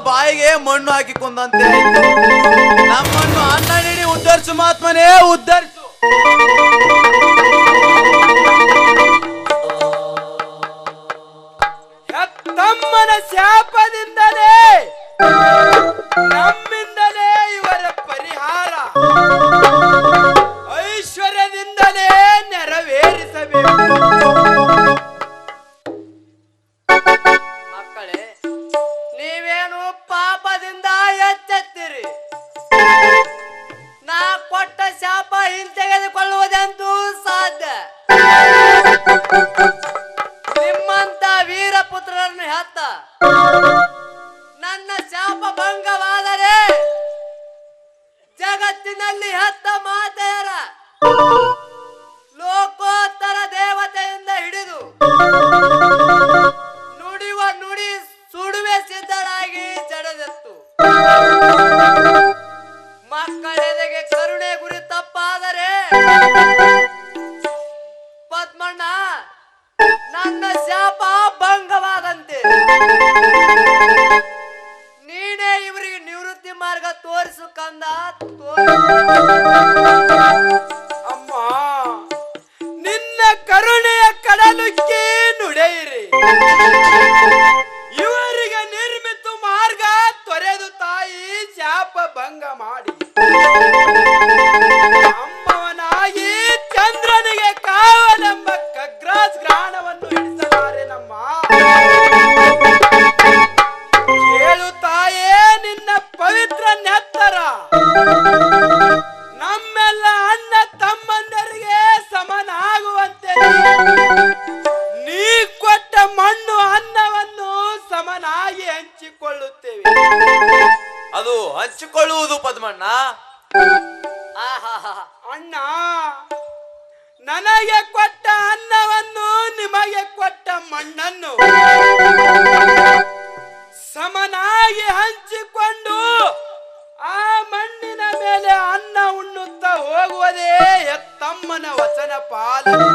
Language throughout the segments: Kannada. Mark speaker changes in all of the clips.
Speaker 1: ಬಾಯಿಗೆ ಮಣ್ಣು ಹಾಕಿಕೊಂಡಂತೆ ಆಯ್ತು. ನಮ್ಮನ್ನು ಅನ್ನ ನೀಡಿ ಉದ್ಧರಿಸು ಮಹಾತ್ಮನೇ, ಉದ್ಧರಿಸು.
Speaker 2: ತಮ್ಮನ ಶಾಪದಿಂದಲೇ ನಮ್ಮಿಂದಲೇ ಇವರ ಪರಿಹಾರ ಐಶ್ವರ್ಯದಿಂದಲೇ ನೆರವೇರಿಸಬೇಕು.
Speaker 3: ಮಕ್ಕಳೇ, ನೀವೇನು ಪಾಪದಿಂದ ಎಚ್ಚೆತ್ತಿರಿ. ನಾ ಕೊಟ್ಟ ಶಾಪ ಹಿಂತೆಗೆದುಕೊಳ್ಳುವುದೆಂದು ಸಾಧ್ಯ. ನಿಮ್ಮಂತ ವೀರಪುತ್ರರನ್ನು ಹೆತ್ತ ನನ್ನ ಶಾಪ ಭಂಗವಾದರೆ ಜಗತ್ತಿನಲ್ಲಿ ಹೆತ್ತ ಮಾತೆಯರ ಲೋಕೋತ್ತರ ದೇವತೆಯಿಂದ ಹಿಡಿದು ನುಡಿವ ನುಡಿ ಸುಡುವೆ ಸಿದ್ಧರಾಗಿ ಜಡದೆತ್ತು. ಮಕ್ಕಳೆದೆಗೆ ಕರುಣೆ ಗುರಿ ತಪ್ಪಾದರೆ ಪದ್ಮಣ್ಣ ನನ್ನ ಶಾಪ ಭಂಗವಾದಂತೆ. ನೀನೇ ಇವರಿಗೆ ನಿವೃತ್ತಿ ಮಾರ್ಗ ತೋರಿಸು ಕಂದ,
Speaker 2: ಅಮ್ಮ, ನಿನ್ನ ಕರುಣೆಯ ಕಡಲುಕ್ಕಿ ನುಡಿಯಿರಿ. ಇವರಿಗೆ ನಿರ್ಮಿತ ಮಾರ್ಗ ತೊರೆದು ತಾಯಿ ಶಾಪ ಭಂಗ ಮಾಡಿ ಅಮ್ಮವನಾಗಿ ಚಂದ್ರನಿಗೆ ಕಾವಲೆಂಬ ಖಗ್ರಾಸ್ ಗ್ರಹಣವನ್ನು ಹಿಡಿಸಲಾರೆ ನಮ್ಮ. ಕೇಳು ತಾಯೇ ನಿನ್ನ ಪವಿತ್ರ ನೆತ್ತರ ನಮ್ಮೆಲ್ಲ ಅಣ್ಣ ತಮ್ಮಂದರಿಗೆ ಸಮನಾಗುವಂತೆ ನೀ ಕೊಟ್ಟ ಮಣ್ಣು ಅನ್ನವನ್ನು ಸಮನಾಗಿ ಹಂಚಿಕೊಳ್ಳುತ್ತೇವೆ.
Speaker 1: ಅದು ಹಂಚಿಕೊಳ್ಳುವುದು ಪದ್ಮಣ್ಣ.
Speaker 2: ಅಣ್ಣ, ನನಗೆ ಕೊಟ್ಟ ಅನ್ನವನ್ನು ನಿಮಗೆ ಕೊಟ್ಟ ಮಣ್ಣನ್ನು ಸಮನಾಗಿ ಹಂಚಿಕೊಂಡು ಆ ಮಣ್ಣಿನ ಮೇಲೆ ಅನ್ನ ಉಣ್ಣುತ್ತಾ ಹೋಗುವುದೇ ತಮ್ಮನ ವಚನ ಪಾಲನೆ.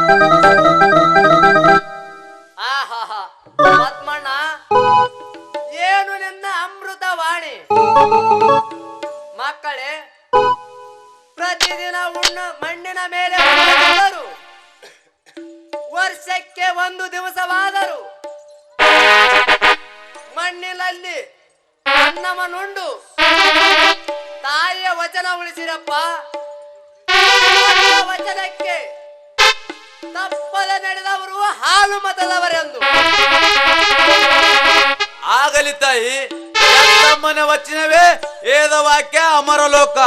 Speaker 3: ಪದ್ಮಣ್ಣ, ಏನು ನಿನ್ನ ಅಮೃತ ವಾಣಿ. ಮಕ್ಕಳೇ, ಪ್ರತಿದಿನ ಮಣ್ಣಿನ ಮೇಲೆ ಉಣ್ಣದಿದ್ದರೂ ವರ್ಷಕ್ಕೆ ಒಂದು ದಿವಸವಾದರೂ ಮಣ್ಣಿನಲ್ಲಿ ಅನ್ನವನ್ನುಂಡು ತಾಯಿಯ ವಚನ ಉಳಿಸಿರಪ್ಪ. ವಚನಕ್ಕೆ ತಪ್ಪದೆ ನಡೆದವರು ಹಾಲು ಮತದವರೆಂದು.
Speaker 1: ಆಗಲಿ ತಾಯಿ, ತಮ್ಮನ ವಚನವೇ ವೇದವಾಕ್ಯ ಅಮರಲೋಕ.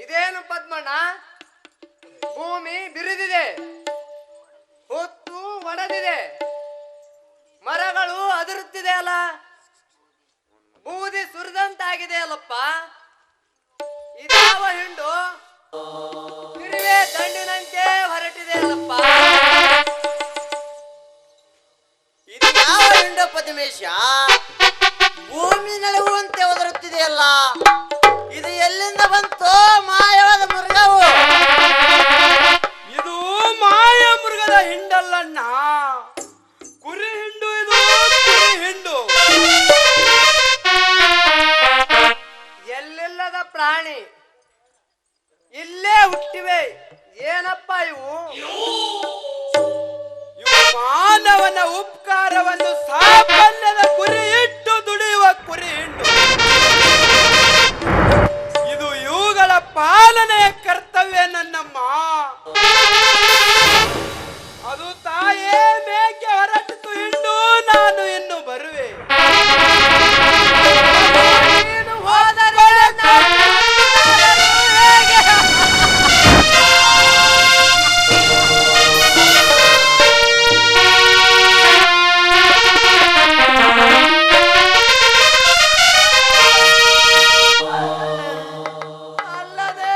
Speaker 3: ಇದೇನು ಪದ್ಮಣ್ಣ, ಭೂಮಿ ಬಿರಿದಿದೆ, ಹೊತ್ತು ಒಡೆದಿದೆ, ಮರಗಳು ಅದಿರುತ್ತಿದೆ ಅಲ್ಲ, ಬೂದಿ ಸುರಿದಂತಾಗಿದೆ ಅಲ್ಲಪ್ಪ. ಇದಾವ ಹಿಂಡು ತಿರುವೆ ದಂಡಿನಂತೆ ಹೊರಟಿದೆ ಅಲ್ಲಪ್ಪ.
Speaker 4: ಇದು ಯಾವ ಹಿಂಡು ಪದ್ಮೇಶ? ಭೂಮಿ ನಡುವಂತೆ ಒದರುತ್ತಿದೆಯಲ್ಲ, ಇದು ಎಲ್ಲಿಂದ ಬಂತು ಮಾಯವಾದ ಮೃಗವು?
Speaker 2: ಇದು ಮಾಯ ಮೃಗದ ಹಿಂಡಲ್ಲಣ್ಣ, ಕುರಿ ಹಿಂಡು. ಇದು ಕುರಿ ಹಿಂಡು.
Speaker 3: ಎಲ್ಲಿಲ್ಲದ ಪ್ರಾಣಿ ಇಲ್ಲೇ ಹುಟ್ಟಿವೆ. ಏನಪ್ಪ ಇವು?
Speaker 2: ಇವು ಮಾನವನ ಉಪಕಾರವನ್ನು ಸಾಫಲ್ಯದ ಗುರಿ ಇಟ್ಟು ದುಡಿಯುವ ಕುರಿ ಹಿಂಡು. ಇದು ಇವುಗಳ ಪಾಲನೆಯ ಕರ್ತವ್ಯ ನನ್ನಮ್ಮ. ಅದು ತಾಯೇ ಮೇಕೆ ಹೊರಟಿತು ಹಿಂಡು, ನಾನು ಇನ್ನು ಬರುವೆ.
Speaker 3: ನೀನು ಹೋದರೆ ನಾನು ಹೇಗೆ? ಅಲ್ಲದೆ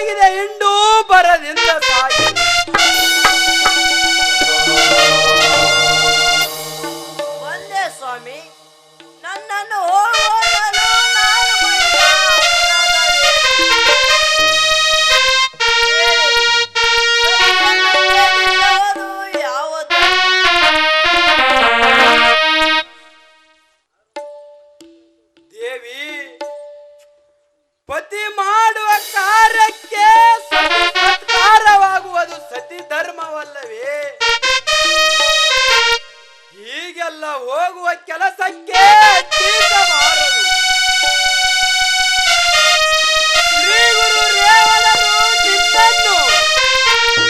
Speaker 2: ಆಗಿದೆ ಇಂಡು ಬರದಿಂದ ಸಾಗಿ.
Speaker 4: ಒಂದೇ ಸ್ವಾಮಿ, ನನ್ನನ್ನು ಹೋಗುವನು ನಾನು ಮಾಡಿದ ಅಪರಾಧವೇ? ಅದು ಯಾವ
Speaker 2: ದೇವಿ, ಪತಿ ಮಾಡುವ ಕಾರ್ಯಕ್ಕೆ ಸತ್ಕಾರವಾಗುವುದು ಸತಿ ಧರ್ಮವಲ್ಲವೇ? ಹೀಗೆಲ್ಲ ಹೋಗುವ ಕೆಲಸಕ್ಕೆ ಅಡ್ಡಿಸಬಾರದು. ಶ್ರೀ ಗುರು ರೇವಣರು ನಿನ್ನನ್ನು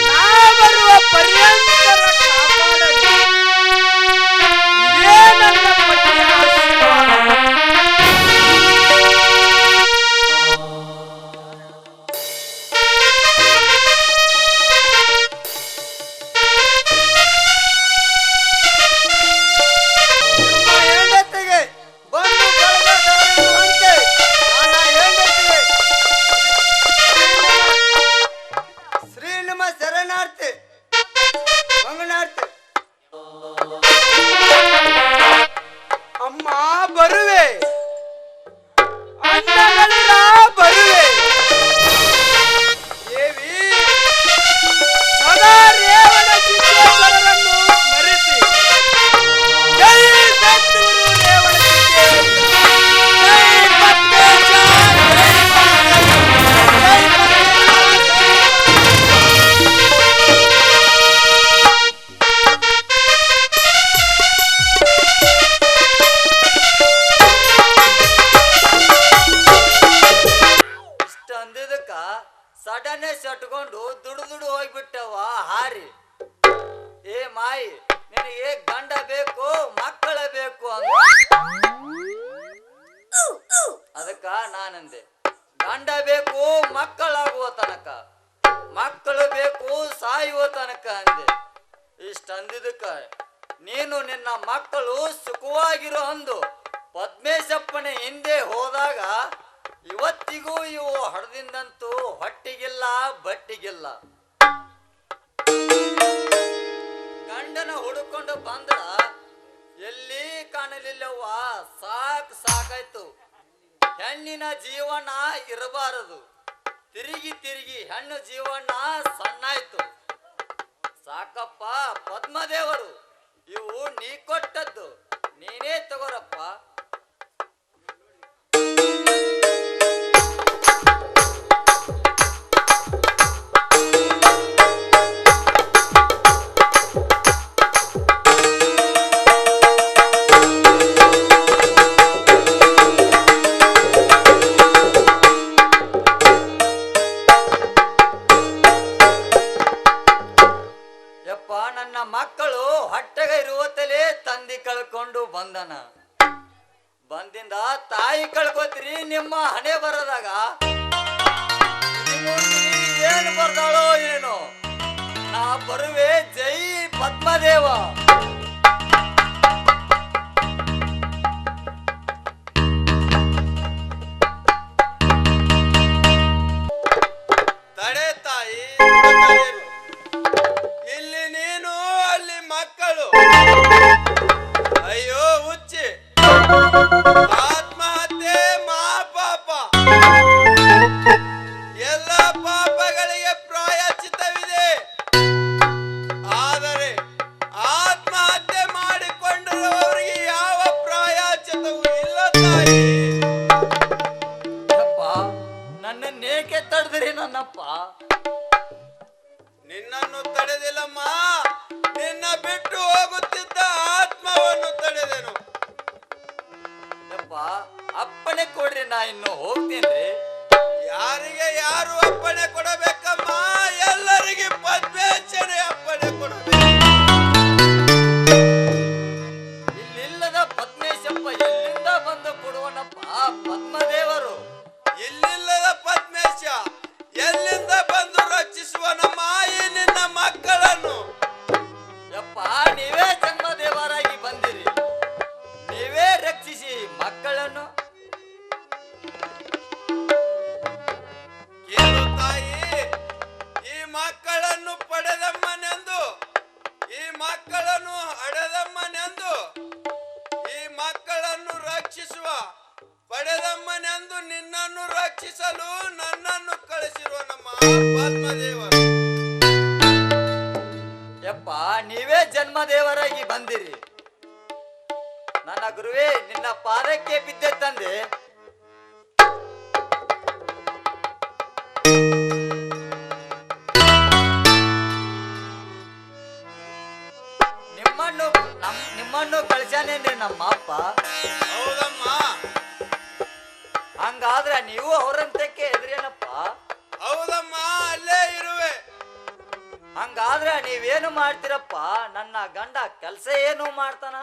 Speaker 2: ನಾ ಬರುವ ಪರ್ಯಂತರ ಕಾಪಾಡಲಿ. ಇದೇ ನನ್ನ ಪತಿಯ ಆಶೀರ್ವಾದ.
Speaker 1: ಹೆಂಡತಿಗೆ ಬಂದು ಬಳಗದವರಿರುವಂತೆ ನನ್ನ ಹೆಂಡತಿಗೆ ಶ್ರೀ ನಿಮ್ಮ ಶರಣಾರ್ಥಿ ಮಂಗಳಾರ್ಥಿ.
Speaker 2: ಅಮ್ಮ ಬರುವೆ, ಅಣ್ಣಗಳಿರ ಬರುವೆ. ದೇವಿ, ಸದಾ ರೇವಣ ಸಿದ್ದೇಶ್ವರರನ್ನು ಸ್ಮರಿಸಿ ಜೈ ಸದ್ಗುರು ರೇವಣ ಸಿದ್ದೇಶ್ವರ, ಜೈ ಪದ್ಮೇಶ, ಜೈ ಪದ್ಮೇಶ, ಜೈ
Speaker 3: ಇಷ್ಟ ಅಂದಿದ್ದಕ್ಕ ಸಡನ್ನೇ ಸಟ್ಕೊಂಡು ದುಡು ಹೋಗ್ಬಿಟ್ಟವ ಹಾರಿ. ಏ ಮಾಯಿ, ನಿನಗೆ ಗಂಡ ಬೇಕು ಮಕ್ಕಳ ಬೇಕು ಅಂದ. ಅದಕ್ಕ ನಾನಂದೆ ಗಂಡ ಬೇಕು ಮಕ್ಕಳಾಗುವ ತನಕ, ಮಕ್ಕಳು ಬೇಕು ಸಾಯುವ ತನಕ ಅಂದೆ. ಇಷ್ಟ ಅಂದಿದ್ದಕ್ಕ ನೀನು ನಿನ್ನ ಮಕ್ಕಳು ಸುಖವಾಗಿರೋ ಅಂದು ಪದ್ಮೇಶಪ್ಪನ ಹಿಂದೆ ಹೋದಾಗ ಇವತ್ತಿಗೂ ಇವು ಹಡದಿಂದಂತೂ ಹೊಟ್ಟಿಗಿಲ್ಲ ಬಟ್ಟಿಗಿಲ್ಲ. ಗಂಡನ ಹುಡುಕೊಂಡು ಬಂದ್ರ ಎಲ್ಲಿ ಕಾಣಲಿಲ್ಲವ್ವ, ಸಾಕಾಯ್ತು. ಹೆಣ್ಣಿನ ಜೀವನ ಇರಬಾರದು, ತಿರುಗಿ ಹೆಣ್ಣು ಜೀವನ ಸಣ್ಣಾಯ್ತು. ಸಾಕಪ್ಪ ಪದ್ಮದೇವರು, ಇವು ನೀ ಕೊಟ್ಟದ್ದು, ನೀನೇ ತಗೋರಪ್ಪ. ನನ್ನ ಮಕ್ಕಳು ಹೊಟ್ಟೆಗ ಇರುವತ್ತಲೇ ತಂದಿ ಕಳ್ಕೊಂಡು ಬಂದಿಂದ ತಾಯಿ ಕಳ್ಕೊತ್ರಿ. ನಿಮ್ಮ ಹಣೆ ಬರದಾಗ ಏನು ಬರ್ದಾಳೋ ಏನು. ನಾ ಬರುವೆ, ಜೈ ಪದ್ಮದೇವ.
Speaker 1: ತಡೆ ತಾಯಿ, ಇಲ್ಲಿ ನೀನು ಅಲ್ಲಿ ಮಕ್ಕಳು. ಅಯ್ಯೋ ಹುಚ್ಚಿ, ಆತ್ಮಹತ್ಯೆ ಮಹಾಪಾಪ. ಎಲ್ಲ ಪಾಪಗಳಿಗೆ ಪ್ರಾಯಶ್ಚಿತ್ತವಿದೆ, ಆದರೆ ಆತ್ಮಹತ್ಯೆ ಮಾಡಿಕೊಂಡಿರುವವರಿಗೆ ಯಾವ ಪ್ರಾಯಶ್ಚಿತ್ತವೂ ಇಲ್ಲ ತಾಯಿ.
Speaker 3: ನನ್ನನ್ನೇಕೆ ತಡೆದ್ರಿ ನನ್ನಪ್ಪ?
Speaker 1: ನಿನ್ನನ್ನು ತಡೆದಿಲ್ಲಮ್ಮ, ನಿನ್ನ ಬಿಟ್ಟು ಹೋಗುತ್ತಿದ್ದ ಆತ್ಮವನ್ನು ತಡೆದೆನು.
Speaker 3: ಅಪ್ಪಣೆ ಕೊಡ್ರಿ, ನಾ ಇನ್ನು ಹೋಗ್ತೀನಿ.
Speaker 1: ಯಾರಿಗೆ ಯಾರು ಅಪ್ಪಣೆ ಕೊಡಬೇಕಮ್ಮ? ಎಲ್ಲರಿಗೆ ಪದ್ಮೇಶ್ವರಿ ಅಪ್ಪಣೆ ಕೊಡಬೇಕು.
Speaker 3: ಇಲ್ಲಿಲ್ಲದ ಪದ್ಮೇಶಪ್ಪ ಎಲ್ಲಿಂದ ಬಂದು ಕೊಡುವನಪ್ಪ? ಪದ್ಮದೇವರು
Speaker 1: ಇಲ್ಲಿಲ್ಲದ ಪದ್ಮೇಶ ಎಲ್ಲಿಂದ ಬಂದು ರಕ್ಷಿಸುವನಮ್ಮ ಈ ನಿನ್ನ ಮಕ್ಕಳನ್ನು?
Speaker 3: ಯಪ್ಪ, ನೀವೇ ಜನ್ಮದೇವರಾಗಿ ಬಂದಿರಿ, ನೀವೇ ರಕ್ಷಿಸಿ ಮಕ್ಕಳನ್ನು.
Speaker 1: ಕೇಳು ತಾಯಿ, ಎಂದು ನಿನ್ನನ್ನು ರಕ್ಷಿಸಲು ನನ್ನನ್ನು ಕಳಿಸಿರುವ ನಮ್ಮ ಪದ್ಮದೇವರು.
Speaker 3: ಯಪ್ಪ ನೀವೇ ಜನ್ಮದೇವರಾಗಿ ಬಂದಿರಿ. ನನ್ನ ಗುರುವೇ ನಿನ್ನ ಪಾದಕ್ಕೆ ಬಿದ್ದೆ ತಂದೆ. ನಿಮ್ಮನ್ನು ಕಳಿಸ್ಯಾನೇನ್ರಿ ನಮ್ಮ ಅಪ್ಪ.
Speaker 1: ಹೌದಮ್ಮ.
Speaker 3: ಹಂಗಾದ್ರೆ ನೀವು ಅವ್ರಂತಕ್ಕೆ ಎದ್ರೇನಪ್ಪ?
Speaker 1: ಹೌದಮ್ಮ, ಅಲ್ಲೇ ಇರುವೆ.
Speaker 3: ಹಂಗಾದ್ರೆ ನೀವೇನು ಮಾಡ್ತೀರಪ್ಪ? ನನ್ನ ಗಂಡ ಕೆಲಸ ಏನು ಮಾಡ್ತಾನ?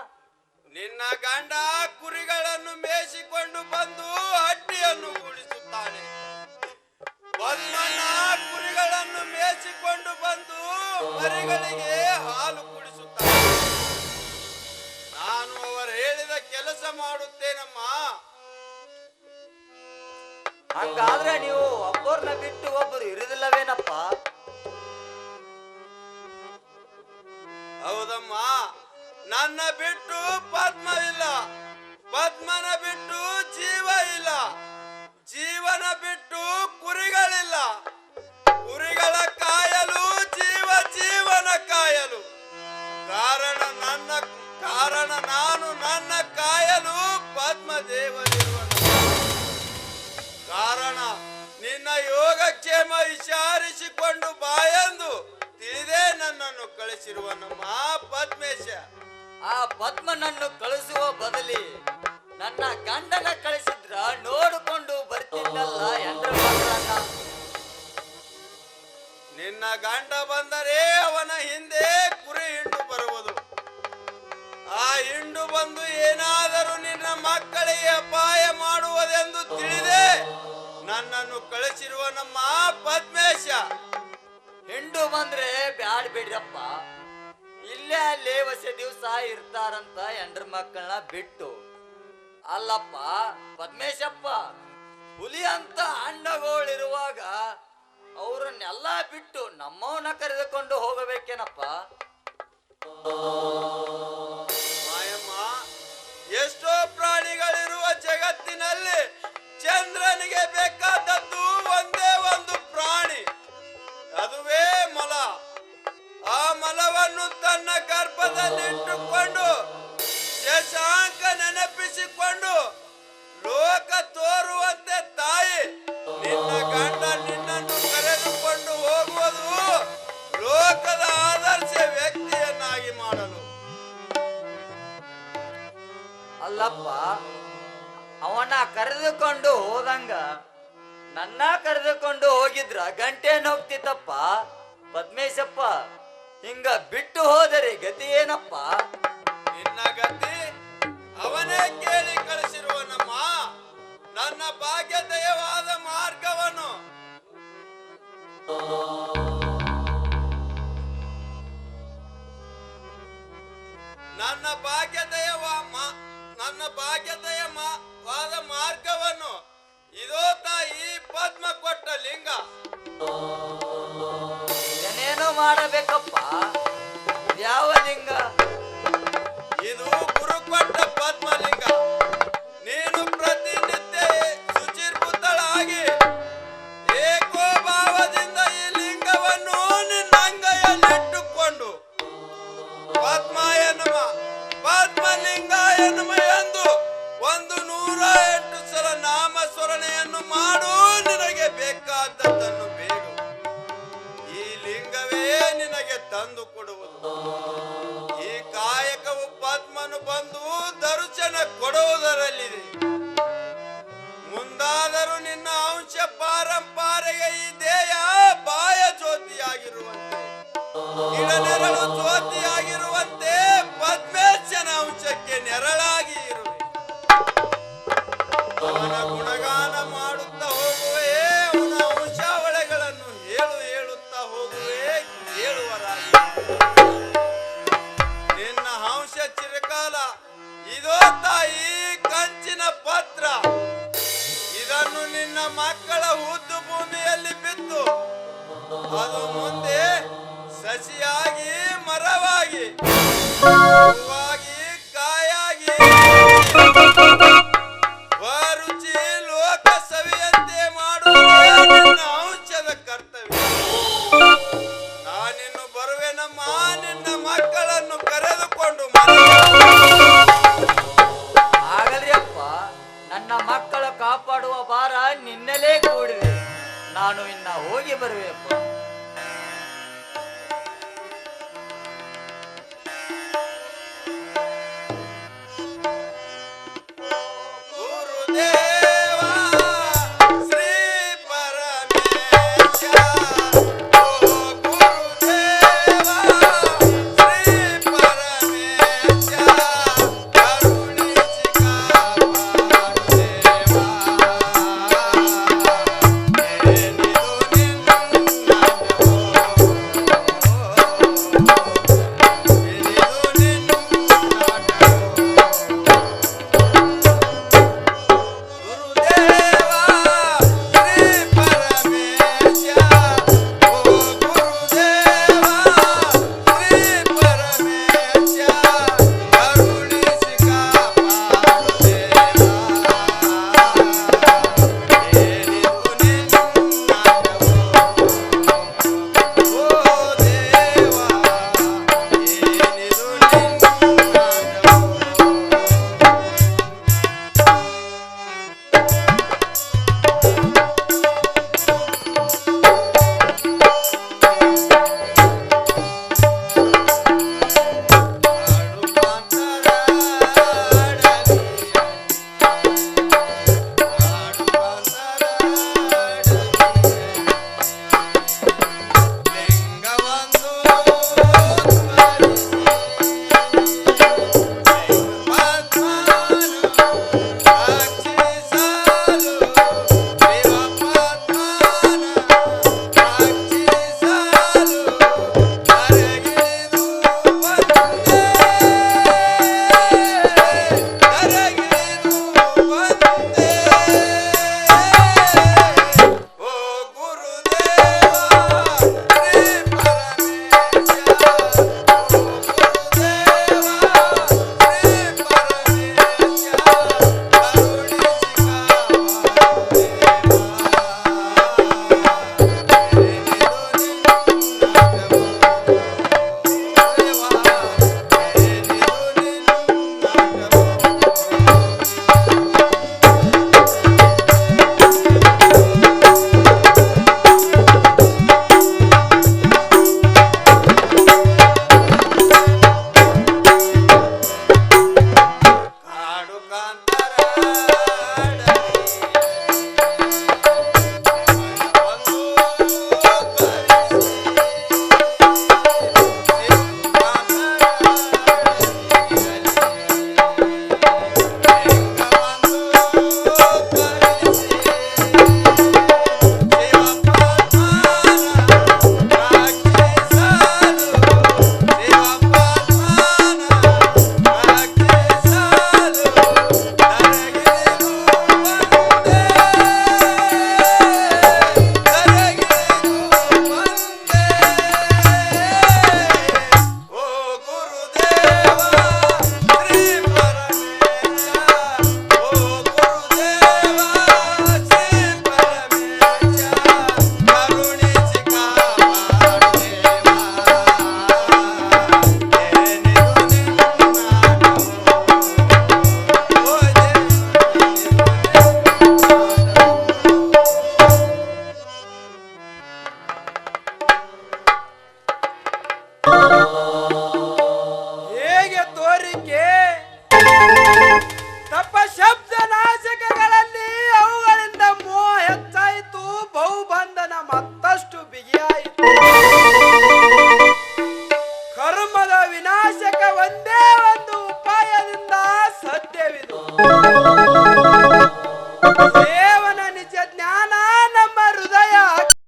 Speaker 1: ನಿನ್ನ ಗಂಡ ಕುರಿಗಳನ್ನು ಮೇಯಿಸಿಕೊಂಡು ಬಂದು ಹಡ್ಡಿಯನ್ನು ಕೂಡಿಸುತ್ತಾನೆ. ಪದ್ಮನ ಕುರಿಗಳನ್ನು ಮೇಯಿಸಿಕೊಂಡು ಬಂದು ಮರಿಗಳಿಗೆ ಹಾಲು ಕುಡಿಸುತ್ತಾನೆ. ನಾನು ಅವರು ಹೇಳಿದ ಕೆಲಸ ಮಾಡುತ್ತೇನಮ್ಮ.
Speaker 3: ಹಂಗಾದ್ರೆ ನೀವು ಒಬ್ಬರನ್ನ ಬಿಟ್ಟು ಒಬ್ಬರು ಇರುದಿಲ್ಲವೇನಪ್ಪ?
Speaker 1: ಹೌದಮ್ಮ, ನನ್ನ ಬಿಟ್ಟು ಪದ್ಮವಿಲ್ಲ, ಪದ್ಮನ ಬಿಟ್ಟು ಜೀವ ಇಲ್ಲ, ಜೀವನ ಬಿಟ್ಟು ಕುರಿಗಳಿಲ್ಲ, ಕುರಿಗಳ ಕಾಯಲು ಜೀವನ ಕಾಯಲು ಕಾರಣ ನಾನು ನನ್ನ ಕಾಯಲು ಪದ್ಮದೇವನಿರುವ ಕಾರಣ ನಿನ್ನ ಯೋಗಕ್ಷೇಮ ವಿಚಾರಿಸಿಕೊಂಡು ಬಾಯೆಂದು ತಿಳಿದೇ ನನ್ನನ್ನು ಕಳಿಸಿರುವ ನಮ್ಮ ಪದ್ಮೇಶ.
Speaker 3: ಆ ಪದ್ಮನನ್ನು ಕಳಿಸುವ ಬದಲಿ ನನ್ನ ಗಂಡನ ಕಳಿಸಿದ್ರ ನೋಡಿಕೊಂಡು ಬರ್ತಿದ್ದಲ್ಲ ಎಂದ್ರ ಮಕ್ಕಳನ್ನ.
Speaker 1: ನಿನ್ನ ಗಂಡ ಬಂದರೆ ಅವನ ಹಿಂದೆ ಕುರಿ ಹಿಂಡು ಬರುವುದು. ಆ ಹಿಂಡು ಬಂದು ಏನಾದರೂ ನಿನ್ನ ಮಕ್ಕಳಿಗೆ ಅಪಾಯ ಮಾಡುವುದೆಂದು ತಿಳಿದೆ ನನ್ನನ್ನು ಕಳಿಸಿರುವ ನಮ್ಮ ಪದ್ಮೇಶ.
Speaker 3: ಹಿಂಡು ಬಂದ್ರೆ ಬ್ಯಾಡ್ ಬಿಡ್ರಪ್ಪ, ಇಲ್ಲೇ ಅಲ್ಲೇ ವರ್ಷ ದಿವಸ ಇರ್ತಾರಂತ ಎಂಡ್ರ ಮಕ್ಕಳನ್ನ ಬಿಟ್ಟು. ಅಲ್ಲಪ್ಪ ಪದ್ಮೇಶಪ್ಪ, ಹುಲಿ ಅಂತ ಅಣ್ಣಗಳಿರುವಾಗ ಅವ್ರನ್ನೆಲ್ಲ ಬಿಟ್ಟು ನಮ್ಮವನ್ನ ಕರೆದುಕೊಂಡು ಹೋಗಬೇಕೇನಪ್ಪ?
Speaker 1: ಮಾಯಮ್ಮ, ಎಷ್ಟೋ ಪ್ರಾಣಿಗಳಿರುವ ಜಗತ್ತಿನಲ್ಲಿ ಚಂದ್ರನಿಗೆ ಬೇಕಾದದ್ದು ಒಂದೇ ಒಂದು ಪ್ರಾಣಿ, ಅದುವೇ ಮಲ. ಆ ಮಲವನ್ನು ತನ್ನ ಗರ್ಭದಲ್ಲಿಟ್ಟುಕೊಂಡು ಶಶಾಂಕ ನೆನಪಿಸಿಕೊಂಡು ಲೋಕ ತೋರುವಂತೆ ತಾಯಿ ನಿನ್ನ ಗಂಡ ನಿನ್ನನ್ನು ಕರೆದುಕೊಂಡು ಹೋಗುವುದು ಲೋಕದ ಆದರ್ಶ ವ್ಯಕ್ತಿಯನ್ನಾಗಿ ಮಾಡಲು.
Speaker 3: ಅಲ್ಲಪ್ಪ, ಅವನ ಕರೆದುಕೊಂಡು ಹೋದಂಗ ನನ್ನ ಕರೆದುಕೊಂಡು ಹೋಗಿದ್ರ ಗಂಟೆನ್ ಹೋಗ್ತಿತ್ತಪ್ಪ. ಪದ್ಮೇಶಪ್ಪ, ಹಿಂಗ ಬಿಟ್ಟು ಹೋದರೆ ಗತಿ ಏನಪ್ಪ?
Speaker 1: ನಿನ್ನ ಗತಿ ಅವನೇ ಕೇಳಿ ಕಳಿಸಿರುವ ನಮ್ಮ ನನ್ನ ಭಾಗ್ಯದಯವಾದ ಮಾರ್ಗವನ್ನು. ನನ್ನ ಭಾಗ್ಯದಯವಾದ ಮಾರ್ಗವನ್ನು ಇದೋ ತಾಯಿ ಪದ್ಮ ಕೊಟ್ಟ ಲಿಂಗ.
Speaker 3: ಏನೇನೋ ಮಾಡಬೇಕಪ್ಪ? ಯಾವ ಲಿಂಗ
Speaker 1: ಇದು? ಗುರು ಕೊಟ್ಟ ಪದ್ಮಲಿಂಗ. ನೀನು ಪ್ರತಿನಿತ್ಯ ಶುಚಿರ್ಭೂತಳಾಗಿ ಏಕೋಭಾವದಿಂದ ಈ ಲಿಂಗವನ್ನು ನಿನ್ನ ಅಂಗೈಯಲ್ಲಿಟ್ಟುಕೊಂಡು ಪದ್ಮಲಿಂಗ ಎನ್ನುವ ಎಂದು 108 ಸಲ ನಾಮಸ್ಮರಣೆಯನ್ನು ಮಾಡು. ನಿನಗೆ ಬೇಕಾದದ್ದನ್ನು ಬೇಡು. ಈ ಲಿಂಗವೇ ನಿನಗೆ ತಂದು ಕೊಡುವುದು. ಈ ಕಾಯಕವು ಪದ್ಮನು ಬಂದು ದರ್ಶನ ಕೊಡುವುದರಲ್ಲಿದೆ. ಮುಂದಾದರೂ ನಿನ್ನ ಅಂಶ ಪಾರಂಪಾರೆಗೆ ಈ ದೇಹ ಬಾಯ ಜ್ಯೋತಿಯಾಗಿರುವಂತೆ, ಇಡನೆರಳು ಜ್ಯೋತಿಯಾಗಿರುವಂತೆ ಪದ್ಮೇಶನ ಅಂಶಕ್ಕೆ ನೆರಳಾಗಿ ಇರುವೆ. ಅವನ ಗುಣಗಾನ ಮಾಡುತ್ತಾ ಹೋಗುವೆ, ಅವನ ಅಂಶಾವಳೆಗಳನ್ನು ಹೇಳುತ್ತಾ ಹೋಗುವೆ ಕೇಳುವರಾಗಿ. ನಿನ್ನ ಅಂಶ ಚಿರಕಾಲ ಇದೋ ತಾಯಿ ಕಂಚಿನ ಪತ್ರ. ಇದನ್ನು ನಿನ್ನ ಮಕ್ಕಳ ಹುದ್ದು ಭೂಮಿಯಲ್ಲಿ ಬಿತ್ತು ಅದು ಮುಂದೆ ಸಸಿಯಾಗಿ ಮರವಾಗಿ ಹೂವಾಗಿ ಕಾಯಾಗಿ ರುಚಿ ಲೋಕ
Speaker 3: ನಿನ್ನಲೇ ಕೂಡಿದೆ. ನಾನು ಇನ್ನ ಹೋಗಿ ಬರುವೆಪ್ಪ.